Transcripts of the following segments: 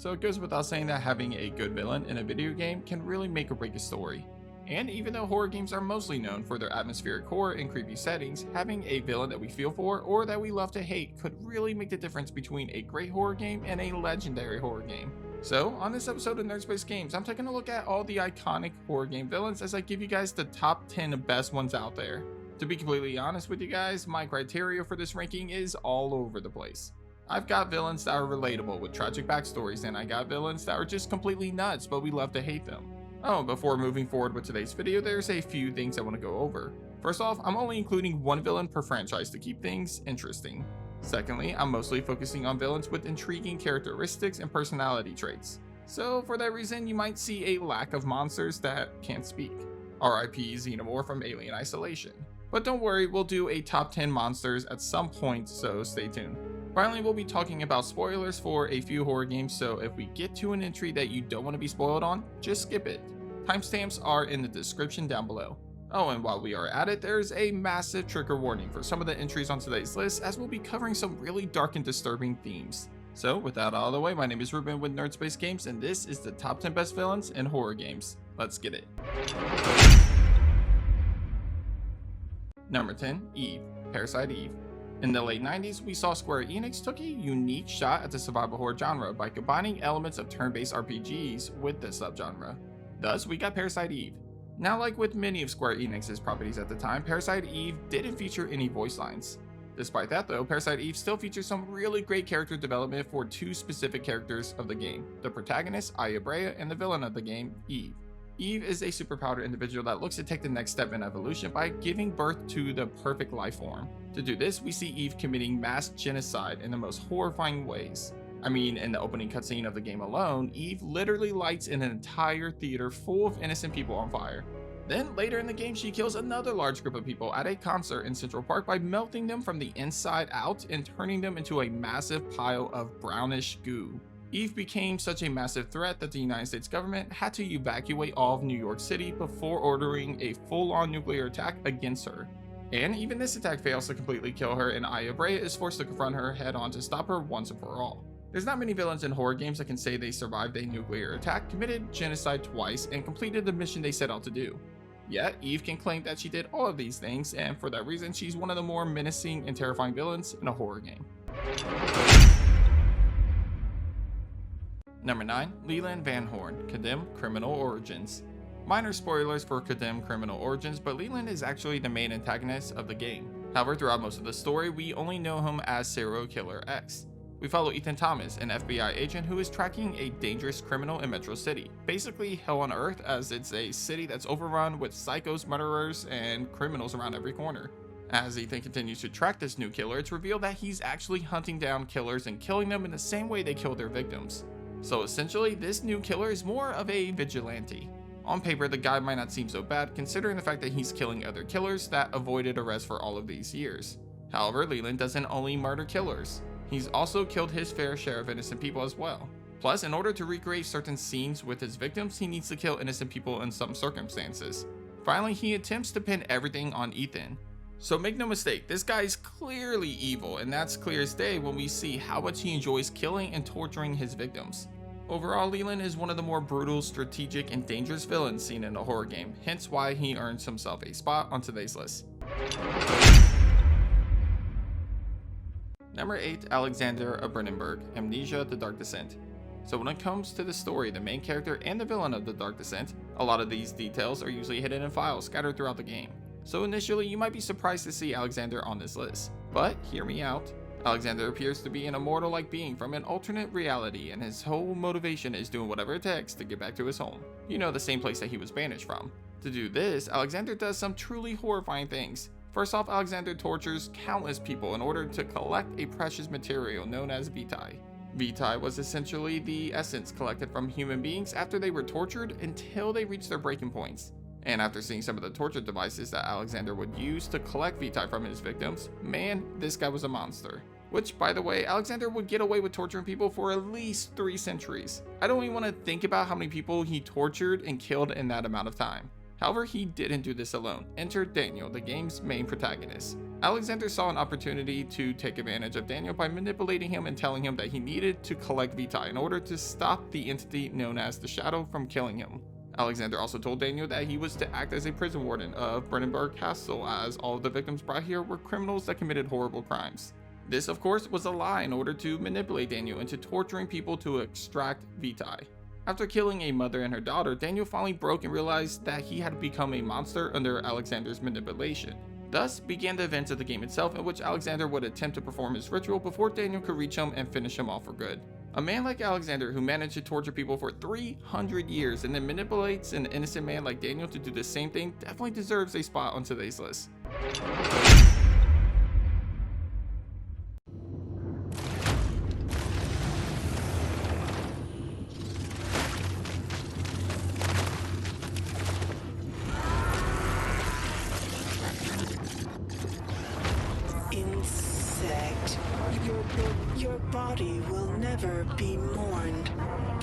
so it goes without saying that having a good villain in a video game can really make or break a story. And even though horror games are mostly known for their atmospheric horror and creepy settings, having a villain that we feel for or that we love to hate could really make the difference between a great horror game and a legendary horror game. So, on this episode of Nerdspace Games, I'm taking a look at all the iconic horror game villains as I give you guys the top 10 best ones out there. To be completely honest with you guys, my criteria for this ranking is all over the place. I've got villains that are relatable with tragic backstories, and I got villains that are just completely nuts, but we love to hate them. Oh, before moving forward with today's video, there's a few things I want to go over. First off, I'm only including one villain per franchise to keep things interesting. Secondly, I'm mostly focusing on villains with intriguing characteristics and personality traits. So for that reason, you might see a lack of monsters that can't speak. RIP Xenomorph from Alien Isolation. But don't worry, we'll do a top 10 monsters at some point, so stay tuned. Finally, we'll be talking about spoilers for a few horror games, so if we get to an entry that you don't want to be spoiled on, just skip it. Timestamps are in the description down below. Oh, and while we are at it, there's a massive trigger warning for some of the entries on today's list, as we'll be covering some really dark and disturbing themes. So with that out of the way, my name is Ruben with Nerdspace Games, and this is the top 10 best villains in horror games. Let's get it. Number 10, Eve, Parasite Eve. In the late 90s, we saw Square Enix took a unique shot at the survival horror genre by combining elements of turn-based RPGs with the subgenre. Thus, we got Parasite Eve. Now, like with many of Square Enix's properties at the time, Parasite Eve didn't feature any voice lines. Despite that though, Parasite Eve still features some really great character development for two specific characters of the game, the protagonist, Brea, and the villain of the game, Eve. Eve is a superpowered individual that looks to take the next step in evolution by giving birth to the perfect life form. To do this, we see Eve committing mass genocide in the most horrifying ways. I mean, in the opening cutscene of the game alone, Eve literally lights an entire theater full of innocent people on fire. Then later in the game, she kills another large group of people at a concert in Central Park by melting them from the inside out and turning them into a massive pile of brownish goo. Eve became such a massive threat that the United States government had to evacuate all of New York City before ordering a full-on nuclear attack against her. And even this attack fails to completely kill her, and Brea is forced to confront her head-on to stop her once and for all. There's not many villains in horror games that can say they survived a nuclear attack, committed genocide twice, and completed the mission they set out to do. Yet, Eve can claim that she did all of these things, and for that reason, she's one of the more menacing and terrifying villains in a horror game. Number 9, Leland Vanhorn, Condemned Criminal Origins. Minor spoilers for Condemned Criminal Origins, but Leland is actually the main antagonist of the game. However, throughout most of the story, we only know him as Serial Killer X. We follow Ethan Thomas, an FBI agent who is tracking a dangerous criminal in Metro City. Basically hell on earth, as it's a city that's overrun with psychos, murderers, and criminals around every corner. As Ethan continues to track this new killer, it's revealed that he's actually hunting down killers and killing them in the same way they killed their victims. So essentially, this new killer is more of a vigilante. On paper, the guy might not seem so bad, considering the fact that he's killing other killers that avoided arrest for all of these years. However, Leland doesn't only murder killers. He's also killed his fair share of innocent people as well. Plus, in order to recreate certain scenes with his victims, he needs to kill innocent people in some circumstances. Finally, he attempts to pin everything on Ethan. So make no mistake, this guy is clearly evil, and that's clear as day when we see how much he enjoys killing and torturing his victims. Overall, Leland is one of the more brutal, strategic, and dangerous villains seen in a horror game, hence why he earns himself a spot on today's list. Number 8, Alexander of Brennenburg, Amnesia: The Dark Descent. So when it comes to the story, the main character and the villain of The Dark Descent, a lot of these details are usually hidden in files scattered throughout the game. So initially, you might be surprised to see Alexander on this list, but hear me out. Alexander appears to be an immortal-like being from an alternate reality, and his whole motivation is doing whatever it takes to get back to his home. You know, the same place that he was banished from. To do this, Alexander does some truly horrifying things. First off, Alexander tortures countless people in order to collect a precious material known as vitae. Vitae was essentially the essence collected from human beings after they were tortured until they reached their breaking points. And after seeing some of the torture devices that Alexander would use to collect vitae from his victims, man, this guy was a monster. Which, by the way, Alexander would get away with torturing people for at least 3 centuries. I don't even want to think about how many people he tortured and killed in that amount of time. However, he didn't do this alone. Enter Daniel, the game's main protagonist. Alexander saw an opportunity to take advantage of Daniel by manipulating him and telling him that he needed to collect Vitae in order to stop the entity known as the Shadow from killing him. Alexander also told Daniel that he was to act as a prison warden of Brennenburg Castle, as all of the victims brought here were criminals that committed horrible crimes. This, of course, was a lie in order to manipulate Daniel into torturing people to extract Vitae. After killing a mother and her daughter, Daniel finally broke and realized that he had become a monster under Alexander's manipulation. Thus began the events of the game itself, in which Alexander would attempt to perform his ritual before Daniel could reach him and finish him off for good. A man like Alexander, who managed to torture people for 300 years and then manipulates an innocent man like Daniel to do the same thing, definitely deserves a spot on today's list. Your body will never be mourned,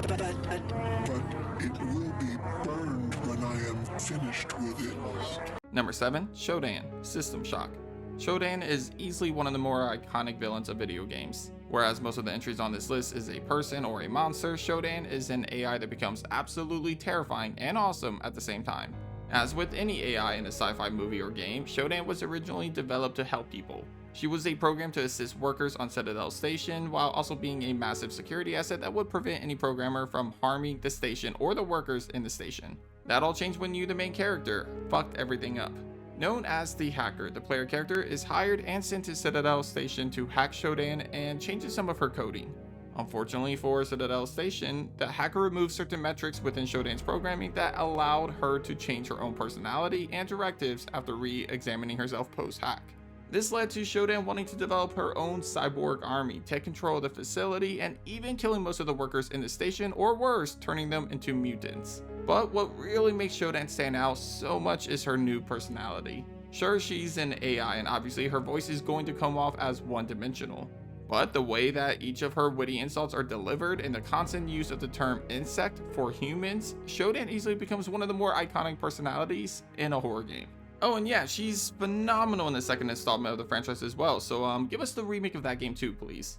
but it will be burned when I am finished with it. Number 7, Shodan, System Shock. Shodan is easily one of the more iconic villains of video games. Whereas most of the entries on this list is a person or a monster, Shodan is an AI that becomes absolutely terrifying and awesome at the same time. As with any AI in a sci-fi movie or game, Shodan was originally developed to help people. She was a program to assist workers on Citadel Station, while also being a massive security asset that would prevent any programmer from harming the station or the workers in the station. That all changed when you, the main character, fucked everything up. Known as the Hacker, the player character is hired and sent to Citadel Station to hack Shodan and changes some of her coding. Unfortunately for Citadel Station, the hacker removed certain metrics within Shodan's programming that allowed her to change her own personality and directives after re-examining herself post-hack. This led to Shodan wanting to develop her own cyborg army, take control of the facility, and even killing most of the workers in the station, or worse, turning them into mutants. But what really makes Shodan stand out so much is her new personality. Sure, she's an AI and obviously her voice is going to come off as one-dimensional. But the way that each of her witty insults are delivered and the constant use of the term insect for humans, Shodan easily becomes one of the more iconic personalities in a horror game. Oh, and yeah, she's phenomenal in the second installment of the franchise as well, so give us the remake of that game too, please.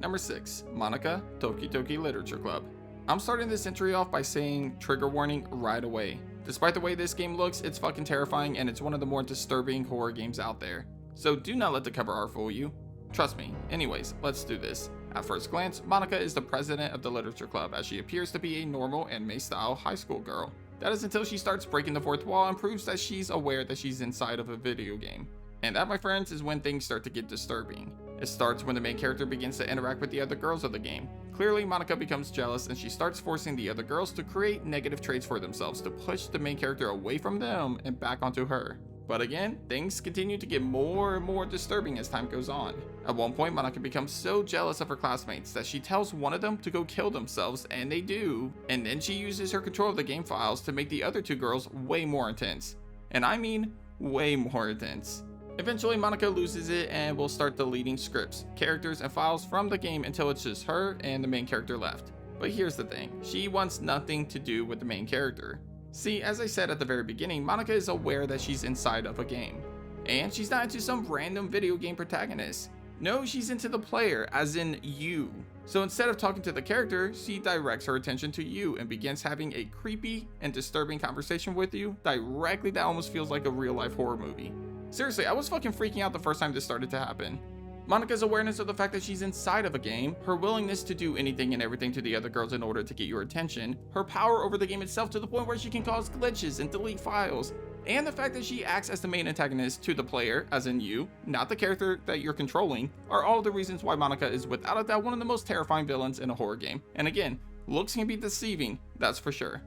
Number 6, Monika, Doki Literature Club. I'm starting this entry off by saying trigger warning right away. Despite the way this game looks, it's fucking terrifying and it's one of the more disturbing horror games out there. So do not let the cover art fool you. Trust me. Anyways, let's do this. At first glance, Monika is the president of the literature club, as she appears to be a normal anime-style high school girl. That is until she starts breaking the fourth wall and proves that she's aware that she's inside of a video game. And that, my friends, is when things start to get disturbing. It starts when the main character begins to interact with the other girls of the game. Clearly, Monika becomes jealous and she starts forcing the other girls to create negative traits for themselves to push the main character away from them and back onto her. But again, things continue to get more and more disturbing as time goes on. At one point, Monika becomes so jealous of her classmates that she tells one of them to go kill themselves, and they do. And then she uses her control of the game files to make the other two girls way more intense. And I mean, way more intense. Eventually, Monika loses it and will start deleting scripts, characters, and files from the game until it's just her and the main character left. But here's the thing, she wants nothing to do with the main character. See, as I said at the very beginning, Monika is aware that she's inside of a game. And she's not into some random video game protagonist. No, she's into the player, as in you. So instead of talking to the character, she directs her attention to you and begins having a creepy and disturbing conversation with you directly that almost feels like a real life horror movie. Seriously, I was fucking freaking out the first time this started to happen. Monika's awareness of the fact that she's inside of a game, her willingness to do anything and everything to the other girls in order to get your attention, her power over the game itself to the point where she can cause glitches and delete files, and the fact that she acts as the main antagonist to the player, as in you, not the character that you're controlling, are all the reasons why Monika is without a doubt one of the most terrifying villains in a horror game. And again, looks can be deceiving, that's for sure.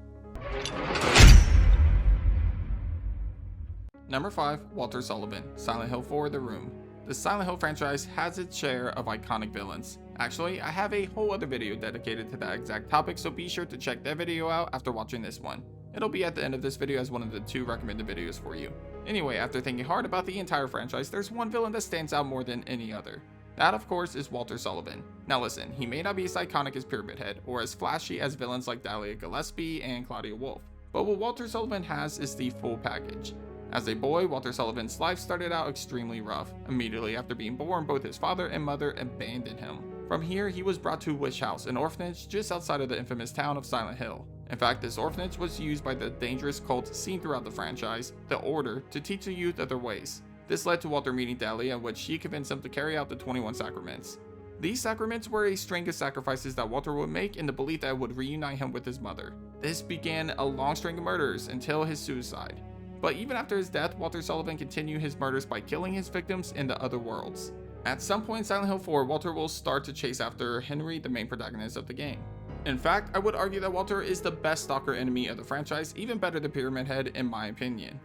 Number 5, Walter Sullivan, Silent Hill 4: The Room. The Silent Hill franchise has its share of iconic villains. Actually, I have a whole other video dedicated to that exact topic, so be sure to check that video out after watching this one. It'll be at the end of this video as one of the 2 recommended videos for you. Anyway, after thinking hard about the entire franchise, there's one villain that stands out more than any other. That, of course, is Walter Sullivan. Now listen, he may not be as iconic as Pyramid Head, or as flashy as villains like Dahlia Gillespie and Claudia Wolf, but what Walter Sullivan has is the full package. As a boy, Walter Sullivan's life started out extremely rough. Immediately after being born, both his father and mother abandoned him. From here, he was brought to Wish House, an orphanage just outside of the infamous town of Silent Hill. In fact, this orphanage was used by the dangerous cult seen throughout the franchise, the Order, to teach the youth of their ways. This led to Walter meeting Dahlia, in which she convinced him to carry out the 21 sacraments. These sacraments were a string of sacrifices that Walter would make in the belief that it would reunite him with his mother. This began a long string of murders until his suicide. But even after his death, Walter Sullivan continued his murders by killing his victims in the other worlds. At some point in Silent Hill 4, Walter will start to chase after Henry, the main protagonist of the game. In fact, I would argue that Walter is the best stalker enemy of the franchise, even better than Pyramid Head in my opinion.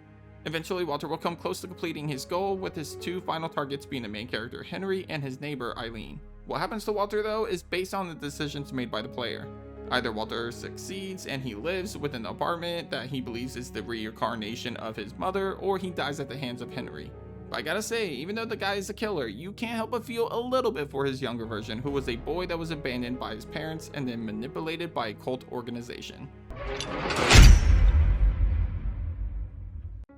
Eventually, Walter will come close to completing his goal, with his two final targets being the main character Henry and his neighbor Eileen. What happens to Walter though is based on the decisions made by the player. Either Walter succeeds and he lives within the apartment that he believes is the reincarnation of his mother, or he dies at the hands of Henry. But I gotta say, even though the guy is a killer, you can't help but feel a little bit for his younger version, who was a boy that was abandoned by his parents and then manipulated by a cult organization.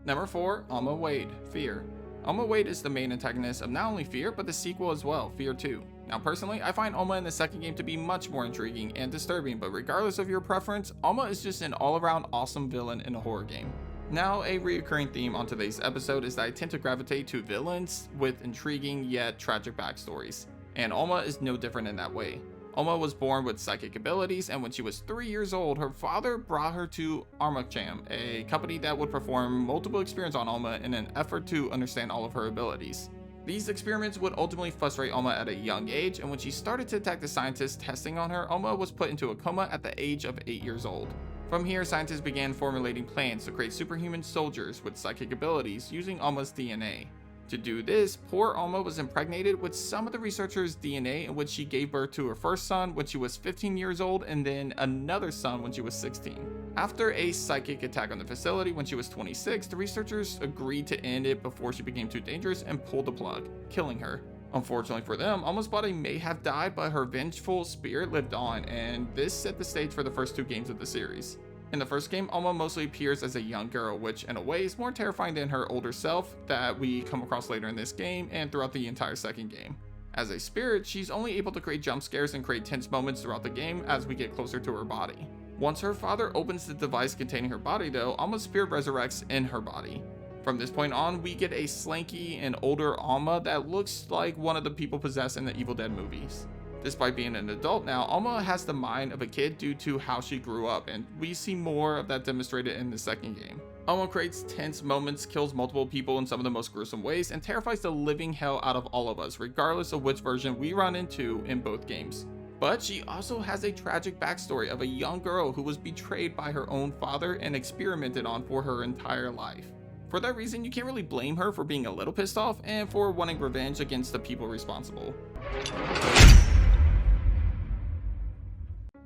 Number 4, Alma Wade, F.E.A.R. Alma Wade is the main antagonist of not only F.E.A.R, but the sequel as well, F.E.A.R 2. Now personally, I find Alma in the second game to be much more intriguing and disturbing, but regardless of your preference, Alma is just an all-around awesome villain in a horror game. Now, a recurring theme on today's episode is that I tend to gravitate to villains with intriguing yet tragic backstories, and Alma is no different in that way. Alma was born with psychic abilities, and when she was 3 years old, her father brought her to Armacham, a company that would perform multiple experiments on Alma in an effort to understand all of her abilities. These experiments would ultimately frustrate Alma at a young age, and when she started to attack the scientists testing on her, Alma was put into a coma at the age of 8 years old. From here, scientists began formulating plans to create superhuman soldiers with psychic abilities using Alma's DNA. To do this, poor Alma was impregnated with some of the researchers' DNA, in which she gave birth to her first son when she was 15 years old and then another son when she was 16. After a psychic attack on the facility when she was 26, the researchers agreed to end it before she became too dangerous and pulled the plug, killing her. Unfortunately for them, Alma's body may have died, but her vengeful spirit lived on, and this set the stage for the first 2 games of the series. In the first game, Alma mostly appears as a young girl, which in a way is more terrifying than her older self that we come across later in this game and throughout the entire second game. As a spirit, she's only able to create jump scares and create tense moments throughout the game as we get closer to her body. Once her father opens the device containing her body though, Alma's spirit resurrects in her body. From this point on, we get a slanky and older Alma that looks like one of the people possessed in the Evil Dead movies. Despite being an adult now, Alma has the mind of a kid due to how she grew up, and we see more of that demonstrated in the second game. Alma creates tense moments, kills multiple people in some of the most gruesome ways, and terrifies the living hell out of all of us, regardless of which version we run into in both games. But she also has a tragic backstory of a young girl who was betrayed by her own father and experimented on for her entire life. For that reason, you can't really blame her for being a little pissed off and for wanting revenge against the people responsible.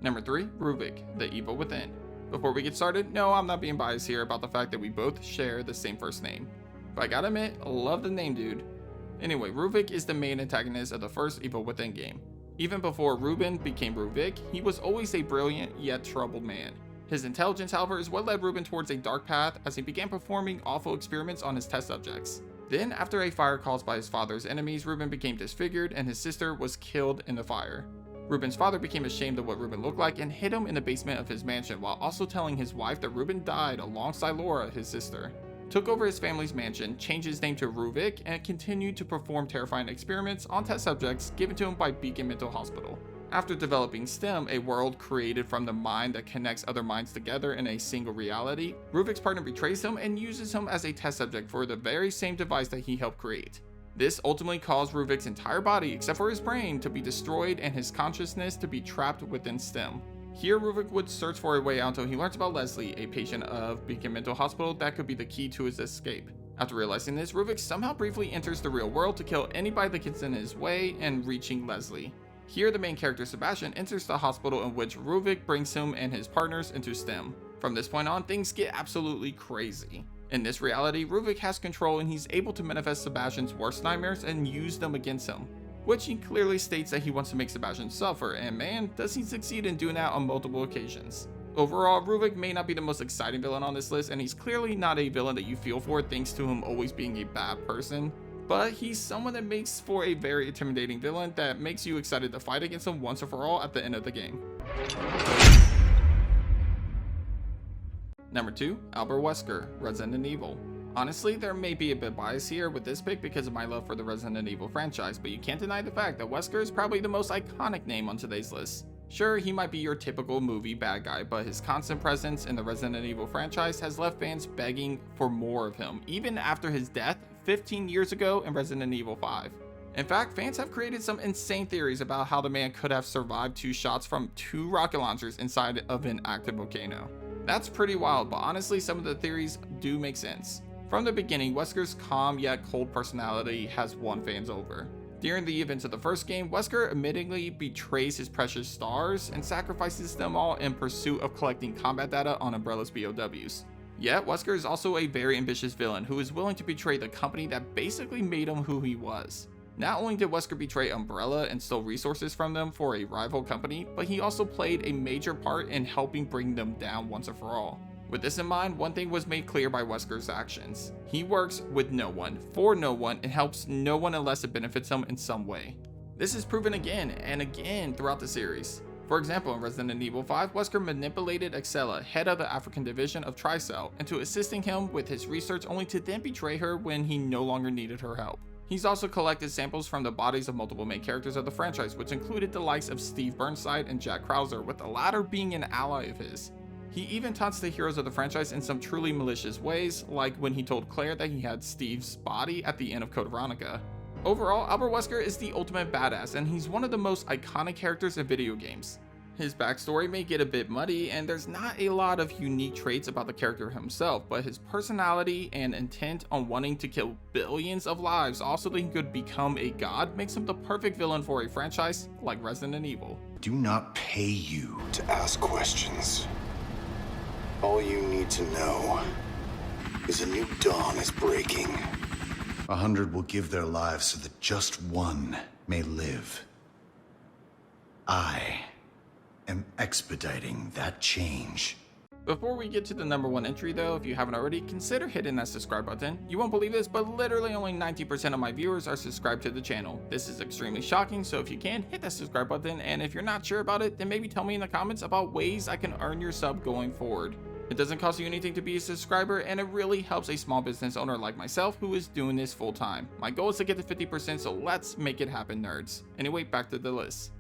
Number 3, Ruvik, the Evil Within. Before we get started, no, I'm not being biased here about the fact that we both share the same first name. But I gotta admit, I love the name, dude. Anyway, Ruvik is the main antagonist of the first Evil Within game. Even before Ruben became Ruvik, he was always a brilliant yet troubled man. His intelligence, however, is what led Ruben towards a dark path as he began performing awful experiments on his test subjects. Then, after a fire caused by his father's enemies, Ruben became disfigured and his sister was killed in the fire. Ruben's father became ashamed of what Ruben looked like and hid him in the basement of his mansion while also telling his wife that Ruben died alongside Laura, his sister. Took over his family's mansion, changed his name to Ruvik, and continued to perform terrifying experiments on test subjects given to him by Beacon Mental Hospital. After developing STEM, a world created from the mind that connects other minds together in a single reality, Ruvik's partner betrays him and uses him as a test subject for the very same device that he helped create. This ultimately caused Ruvik's entire body, except for his brain, to be destroyed and his consciousness to be trapped within STEM. Here, Ruvik would search for a way out until he learns about Leslie, a patient of Beacon Mental Hospital that could be the key to his escape. After realizing this, Ruvik somehow briefly enters the real world to kill anybody that gets in his way and reaching Leslie. Here, the main character Sebastian enters the hospital in which Ruvik brings him and his partners into STEM. From this point on, things get absolutely crazy. In this reality, Ruvik has control and he's able to manifest Sebastian's worst nightmares and use them against him. which he clearly states that he wants to make Sebastian suffer, and man, does he succeed in doing that on multiple occasions. Overall, Ruvik may not be the most exciting villain on this list, and he's clearly not a villain that you feel for thanks to him always being a bad person, but he's someone that makes for a very intimidating villain that makes you excited to fight against him once and for all at the end of the game. Number 2, Albert Wesker, Resident Evil. Honestly, there may be a bit bias here with this pick because of my love for the Resident Evil franchise, but you can't deny the fact that Wesker is probably the most iconic name on today's list. Sure, he might be your typical movie bad guy, but his constant presence in the Resident Evil franchise has left fans begging for more of him, even after his death 15 years ago in Resident Evil 5. In fact, fans have created some insane theories about how the man could have survived 2 shots from 2 rocket launchers inside of an active volcano. That's pretty wild, but honestly, some of the theories do make sense. From the beginning, Wesker's calm yet cold personality has won fans over. During the events of the first game, Wesker admittedly betrays his precious stars and sacrifices them all in pursuit of collecting combat data on Umbrella's BOWs. Yet, Wesker is also a very ambitious villain who is willing to betray the company that basically made him who he was. Not only did Wesker betray Umbrella and steal resources from them for a rival company, but he also played a major part in helping bring them down once and for all. With this in mind, one thing was made clear by Wesker's actions. He works with no one, for no one, and helps no one unless it benefits him in some way. This is proven again and again throughout the series. For example, in Resident Evil 5, Wesker manipulated Excella, head of the African division of Tricell, into assisting him with his research only to then betray her when he no longer needed her help. He's also collected samples from the bodies of multiple main characters of the franchise, which included the likes of Steve Burnside and Jack Krauser, with the latter being an ally of his. He even taunts the heroes of the franchise in some truly malicious ways, like when he told Claire that he had Steve's body at the end of Code Veronica. Overall, Albert Wesker is the ultimate badass, and he's one of the most iconic characters in video games. His backstory may get a bit muddy, and there's not a lot of unique traits about the character himself, but his personality and intent on wanting to kill billions of lives also that he could become a god makes him the perfect villain for a franchise like Resident Evil. Do not pay you to ask questions. All you need to know is a new dawn is breaking. 100 will give their lives so that just one may live. I am expediting that change. Before we get to the number 1 entry though, if you haven't already, consider hitting that subscribe button. You won't believe this, but literally only 90% of my viewers are subscribed to the channel. This is extremely shocking, so if you can, hit that subscribe button, and if you're not sure about it, then maybe tell me in the comments about ways I can earn your sub going forward. It doesn't cost you anything to be a subscriber, and it really helps a small business owner like myself who is doing this full time. My goal is to get to 50%, so let's make it happen, nerds. Anyway, back to the list.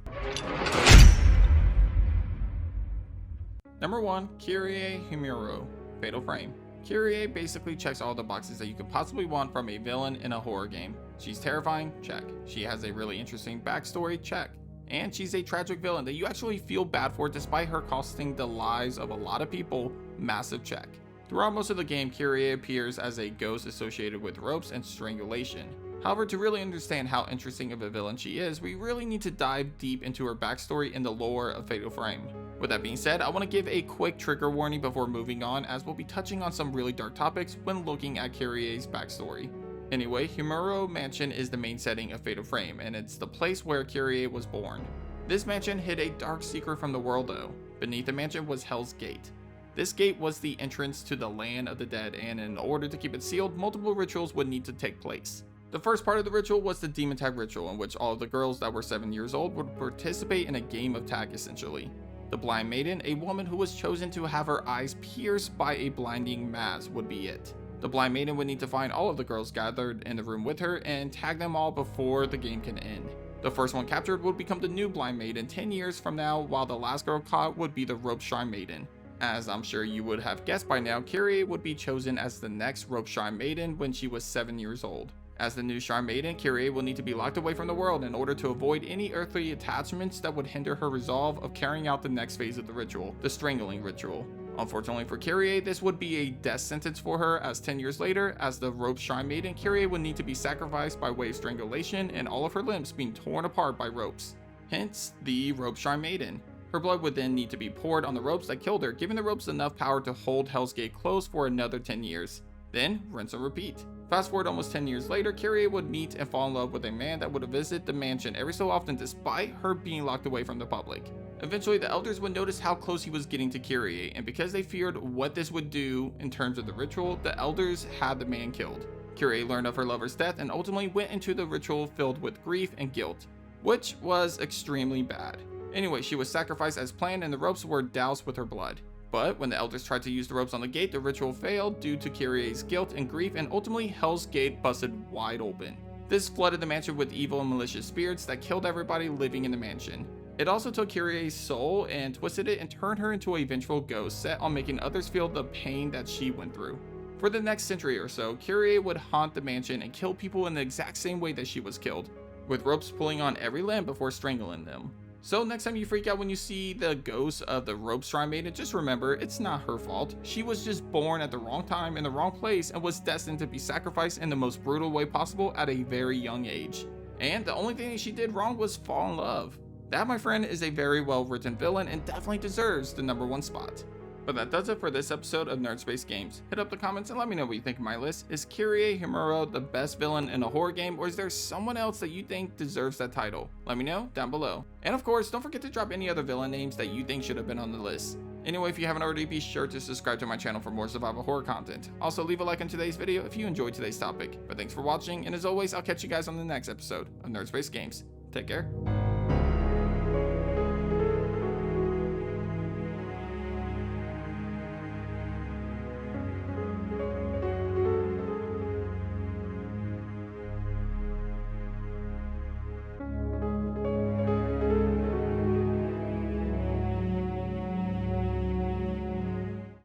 Number 1, Kyrie Himuro, Fatal Frame. Kyrie basically checks all the boxes that you could possibly want from a villain in a horror game. She's terrifying, check. She has a really interesting backstory, check. And she's a tragic villain that you actually feel bad for despite her costing the lives of a lot of people, massive check. Throughout most of the game, Kyrie appears as a ghost associated with ropes and strangulation. However, to really understand how interesting of a villain she is, we really need to dive deep into her backstory and the lore of Fatal Frame. With that being said, I want to give a quick trigger warning before moving on, as we'll be touching on some really dark topics when looking at Kyrie's backstory. Anyway, Himuro Mansion is the main setting of Fatal Frame, and it's the place where Kyrie was born. This mansion hid a dark secret from the world though. Beneath the mansion was Hell's Gate. This gate was the entrance to the land of the dead, and in order to keep it sealed, multiple rituals would need to take place. The first part of the ritual was the demon tag ritual, in which all of the girls that were 7 years old would participate in a game of tag essentially. The blind maiden, a woman who was chosen to have her eyes pierced by a blinding mask, would be it. The blind maiden would need to find all of the girls gathered in the room with her and tag them all before the game can end. The first one captured would become the new blind maiden 10 years from now, while the last girl caught would be the rope shrine maiden. As I'm sure you would have guessed by now, Kyrie would be chosen as the next rope shrine maiden when she was 7 years old. As the new shrine maiden, Kyrie will need to be locked away from the world in order to avoid any earthly attachments that would hinder her resolve of carrying out the next phase of the ritual, the strangling ritual. Unfortunately for Kyrie, this would be a death sentence for her, as 10 years later, as the rope shrine maiden, Kyrie would need to be sacrificed by way of strangulation and all of her limbs being torn apart by ropes. Hence, the rope shrine maiden. Her blood would then need to be poured on the ropes that killed her, giving the ropes enough power to hold Hell's Gate closed for another 10 years. Then, rinse and repeat. Fast forward almost 10 years later, Kyrie would meet and fall in love with a man that would visit the mansion every so often despite her being locked away from the public. Eventually, the elders would notice how close he was getting to Kyrie, and because they feared what this would do in terms of the ritual, the elders had the man killed. Kyrie learned of her lover's death and ultimately went into the ritual filled with grief and guilt, which was extremely bad. Anyway, she was sacrificed as planned and the ropes were doused with her blood. But when the elders tried to use the ropes on the gate, the ritual failed due to Kyrie's guilt and grief, and ultimately Hell's Gate busted wide open. This flooded the mansion with evil and malicious spirits that killed everybody living in the mansion. It also took Kyrie's soul and twisted it and turned her into a vengeful ghost set on making others feel the pain that she went through. For the next century or so, Kyrie would haunt the mansion and kill people in the exact same way that she was killed, with ropes pulling on every limb before strangling them. So next time you freak out when you see the ghost of the rope shrine maiden, just remember, it's not her fault. She was just born at the wrong time in the wrong place and was destined to be sacrificed in the most brutal way possible at a very young age. And the only thing she did wrong was fall in love. That, my friend, is a very well written villain and definitely deserves the #1 spot. But that does it for this episode of Nerd Space Games. Hit up the comments and let me know what you think of my list. Is Kyrie Himuro the best villain in a horror game, or is there someone else that you think deserves that title? Let me know down below. And of course, don't forget to drop any other villain names that you think should have been on the list. Anyway, if you haven't already, be sure to subscribe to my channel for more survival horror content. Also, leave a like on today's video if you enjoyed today's topic. But thanks for watching, and as always, I'll catch you guys on the next episode of Nerd Space Games. Take care.